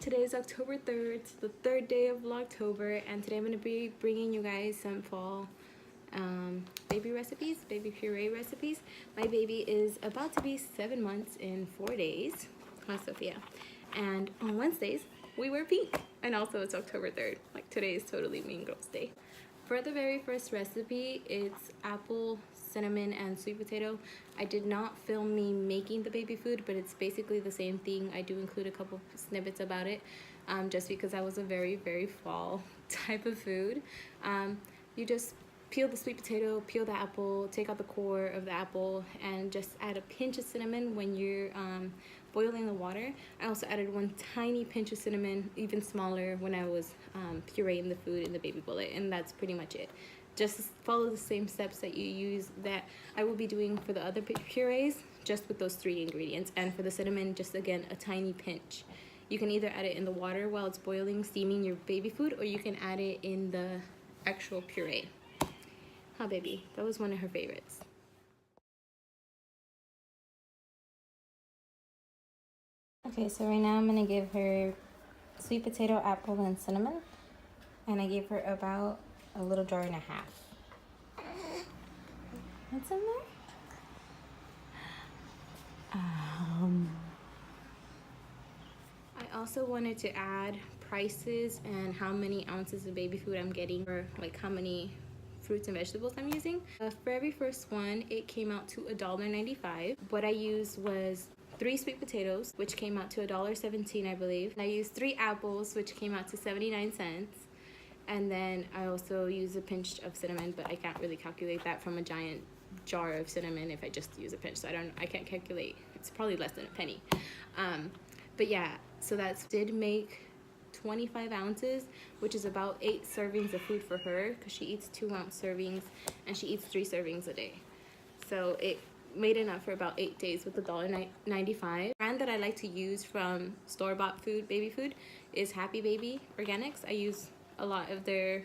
Today is October 3rd. It's the third day of Vlogtober, and today I'm going to be bringing you guys some fall baby recipes, baby puree recipes. My baby is about to be 7 months in 4 days. Hi, Sophia. And on Wednesdays, we wear pink. And also it's October 3rd. Like, today is totally Mean Girls Day. For the very first recipe, it's apple, cinnamon, and sweet potato. I did not film me making the baby food, but it's basically the same thing. I do include a couple snippets about it, just because that was a very, very fall type of food. You just peel the sweet potato, peel the apple, take out the core of the apple, and just add a pinch of cinnamon when you're boiling the water. I also added one tiny pinch of cinnamon, even smaller, when I was pureeing the food in the baby bullet, and that's pretty much it. Just follow the same steps that you use that I will be doing for the other purees, just with those 3 ingredients. And for the cinnamon, just again, a tiny pinch. You can either add it in the water while it's boiling, steaming your baby food, or you can add it in the actual puree. Huh, baby? That was one of her favorites. Okay, so right now I'm gonna give her sweet potato, apple, and cinnamon. And I gave her about a little jar and a half. What's in there? I also wanted to add prices and how many ounces of baby food I'm getting, or like how many fruits and vegetables I'm using. For every first one, it came out to $1.95. What I used was 3 sweet potatoes, which came out to $1.17, I believe. And I used 3 apples, which came out to 79 cents. And then I also use a pinch of cinnamon, but I can't really calculate that from a giant jar of cinnamon if I just use a pinch. So I can't calculate. It's probably less than a penny. But yeah, so that did make 25 ounces, which is about 8 servings of food for her, because she eats 2-ounce servings and she eats 3 servings a day. So it made enough for about 8 days with $1.95. The brand that I like to use from store-bought food, baby food, is Happy Baby Organics. I use a lot of their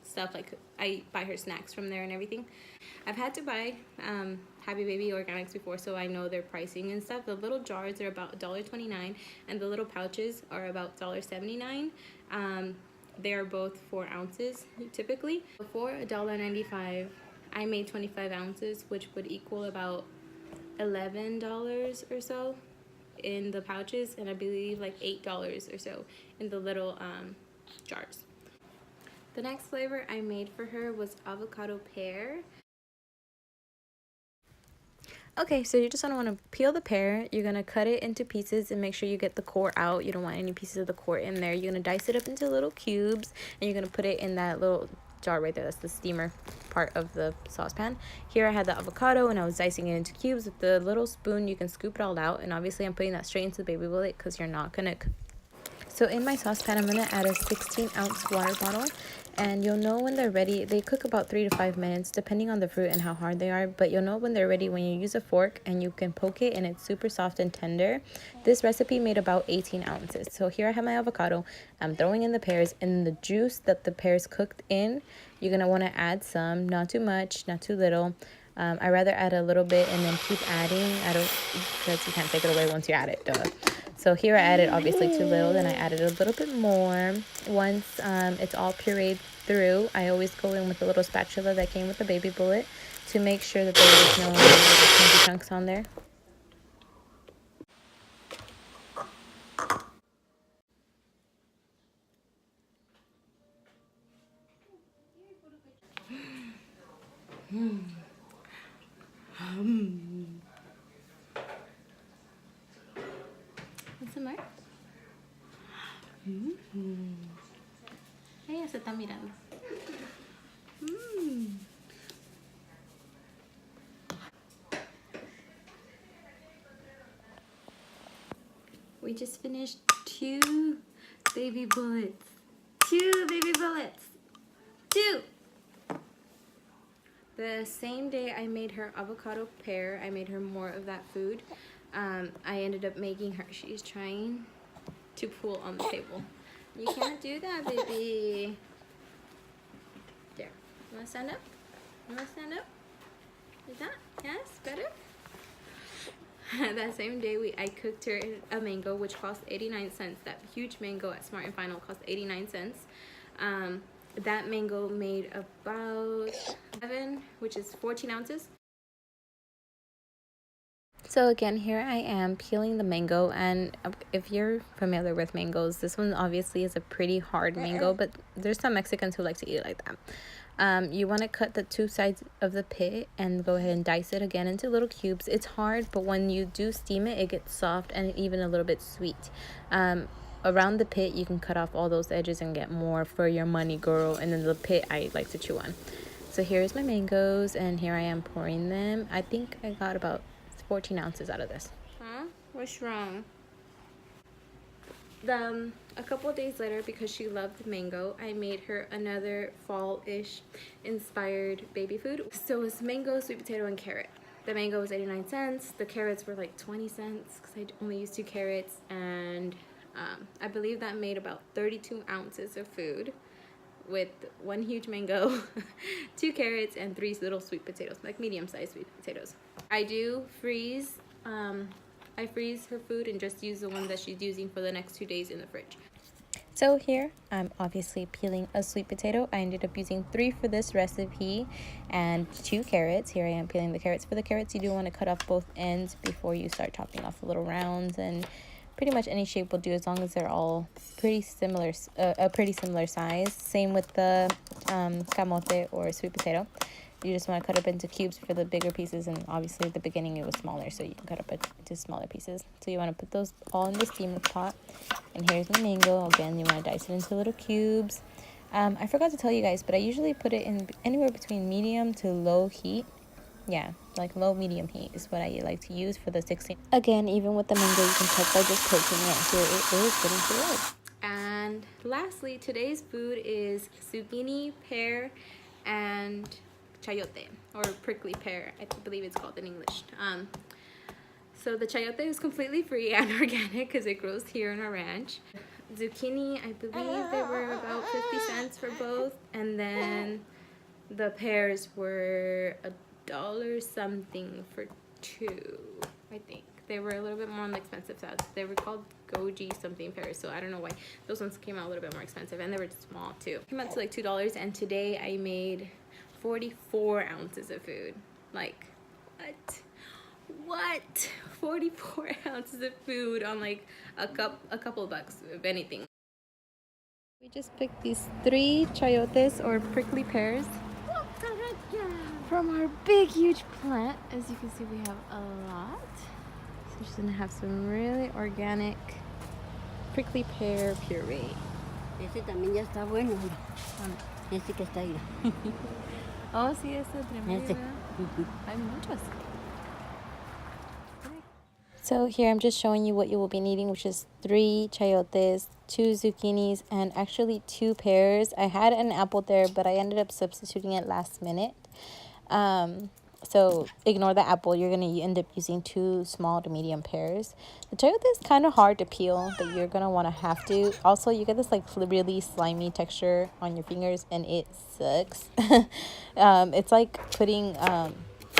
stuff, like I buy her snacks from there and everything. I've had to buy Happy Baby Organics before, so I know their pricing and stuff. The little jars are about $1.29, and the little pouches are about $1.79. They are both 4 ounces typically. For $1.95, I made 25 ounces, which would equal about $11 or so in the pouches, and I believe like $8 or so in the little jars. The next flavor I made for her was avocado pear. Okay, so you just want to peel the pear. You're going to cut it into pieces and make sure you get the core out. You don't want any pieces of the core in there. You're going to dice it up into little cubes, and you're going to put it in that little jar right there. That's the steamer part of the saucepan. Here I had the avocado, and I was dicing it into cubes. With the little spoon, you can scoop it all out, and obviously I'm putting that straight into the baby bullet because you're not going to. So in my saucepan, I'm going to add a 16-ounce water bottle, and you'll know when they're ready. They cook about 3 to 5 minutes depending on the fruit and how hard they are, but you'll know when they're ready when you use a fork and you can poke it and it's super soft and tender. This recipe made about 18 ounces. So here I have my avocado. I'm throwing in the pears, and the juice that the pears cooked in, you're going to want to add some, not too much, not too little. I rather add a little bit and then keep adding. Because you can't take it away once you add it, duh. So here I added obviously too little, then I added a little bit more. Once it's all pureed through, I always go in with a little spatula that came with the baby bullet to make sure that there was no little chunks on there. Want some more? Ella se está mirando. We just finished 2 baby bullets. 2 baby bullets. 2! The same day I made her avocado pear, I made her more of that food. I ended up making her, she's trying to pull on the table. You can't do that, baby. There. You want to stand up? You want to stand up? Like that? Yes? Better? That same day I cooked her a mango, which cost 89 cents. That huge mango at Smart and Final cost 89 cents. That mango made about 7, which is 14 ounces. So again, here I am peeling the mango, and if you're familiar with mangoes, this one obviously is a pretty hard mango, but there's some Mexicans who like to eat it like that. You want to cut the 2 sides of the pit and go ahead and dice it again into little cubes. It's hard, but when you do steam it, it gets soft and even a little bit sweet. Around the pit, you can cut off all those edges and get more for your money, girl. And then the pit I like to chew on. So here's my mangoes, and here I am pouring them. I think I got about 14 ounces out of this. Huh? What's wrong? A couple of days later, because she loved mango, I made her another fall-ish inspired baby food. So it's mango, sweet potato, and carrot. The mango was 89 cents. The carrots were like 20 cents because I only used 2 carrots. And I believe that made about 32 ounces of food with 1 huge mango, 2 carrots, and 3 little sweet potatoes, like medium-sized sweet potatoes. I do freeze. I freeze her food and just use the one that she's using for the next 2 days in the fridge. So here I'm obviously peeling a sweet potato. I ended up using 3 for this recipe and 2 carrots. Here I am peeling the carrots. For the carrots, you do want to cut off both ends before you start chopping off the little rounds, and pretty much any shape will do as long as they're all pretty similar, a pretty similar size. Same with the camote or sweet potato. You just want to cut up into cubes for the bigger pieces, and obviously at the beginning it was smaller, so you can cut up into smaller pieces. So you want to put those all in the steamer pot. And here's my mango. Again, you want to dice it into little cubes. I forgot to tell you guys, but I usually put it in anywhere between medium to low heat. Yeah, like low medium heat is what I like to use for the 16. Again, even with the mango, you can check by just poking it. Here it is getting to it. And lastly, today's food is zucchini, pear, and chayote, or prickly pear, I believe it's called in English. So the chayote is completely free and organic because it grows here in our ranch. Zucchini, I believe they were about 50 cents for both, and then the pears were $1 something for 2, I think. They were a little bit more on the expensive side. They were called goji something pears, so I don't know why those ones came out a little bit more expensive, and they were small too. Came out to like $2, and today I made 44 ounces of food. Like, what? 44 ounces of food on like a couple of bucks, if anything. We just picked these 3 chayotes or prickly pears from our big huge plant. As you can see, we have a lot. So she's gonna have some really organic prickly pear puree. Ese también ya está bueno. Ese que está ahí. Oh, sí, ese tremendo. Hay muchos. So here I'm just showing you what you will be needing, which is 3 chayotes, 2 zucchinis, and actually 2 pears. I had an apple there, but I ended up substituting it last minute. So ignore the apple. You're going to end up using 2 small to medium pears. The chayote is kind of hard to peel, but you're going to have to. Also, you get this like really slimy texture on your fingers, and it sucks. It's like putting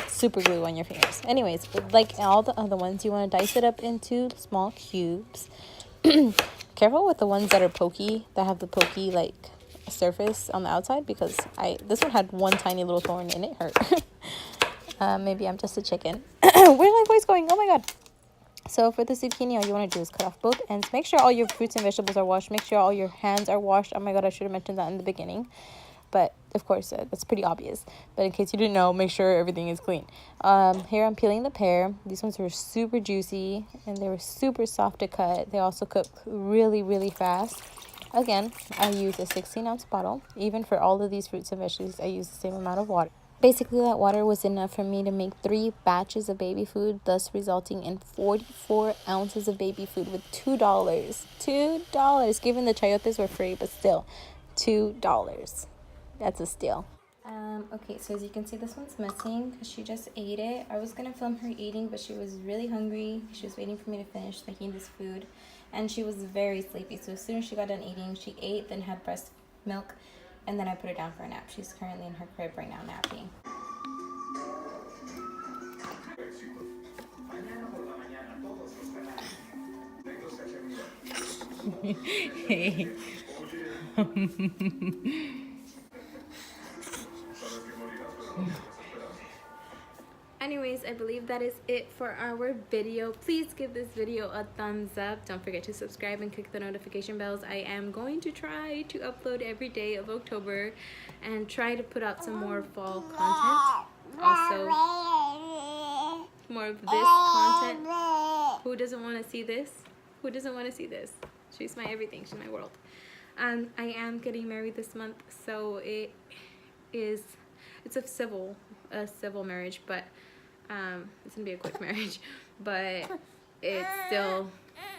super glue on your fingers. Anyways, like all the other ones, you want to dice it up into small cubes. Careful with the ones that are pokey, that have the pokey like surface on the outside, because this one had one tiny little thorn and it hurt. Maybe I'm just a chicken. Where are my voice going? Oh my god. So for the zucchini, all you want to do is cut off both ends. Make sure all your fruits and vegetables are washed. Make sure all your hands are washed. Oh my god, I should have mentioned that in the beginning. But of course, that's pretty obvious. But in case you didn't know, make sure everything is clean. Here I'm peeling the pear. These ones were super juicy and they were super soft to cut. They also cook really, really fast. Again, I use a 16-ounce bottle. Even for all of these fruits and veggies, I use the same amount of water. Basically, that water was enough for me to make 3 batches of baby food, thus resulting in 44 ounces of baby food with $2. $2. Given the chayotes were free, but still, $2. That's a steal. Okay, so as you can see, this one's missing because she just ate it. I was going to film her eating, but she was really hungry. She was waiting for me to finish making this food, and she was very sleepy. So as soon as she got done eating, she ate, then had breast milk, and then I put her down for a nap. She's currently in her crib right now napping. Hey. Anyways, I believe that is it for our video. Please give this video a thumbs up. Don't forget to subscribe and click the notification bells. I am going to try to upload every day of October and try to put out some more fall content. Also, more of this content. Who doesn't want to see this? Who doesn't want to see this? She's my everything. She's my world. I am getting married this month, so it's a civil marriage, but it's gonna be a quick marriage, but it's still,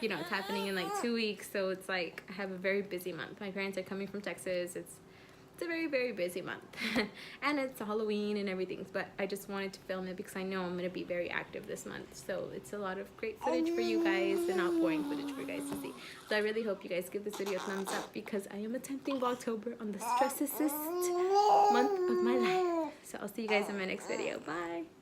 you know, it's happening in like 2 weeks, so it's like I have a very busy month. My parents are coming from Texas. It's a very, very busy month. And it's Halloween and everything, but I just wanted to film it because I know I'm gonna be very active this month, so it's a lot of great footage for you guys and not boring footage for you guys to see. So I really hope you guys give this video a thumbs up because I am attempting Vlogtober on the stressest month of my life. So I'll see you guys in my next video. Bye.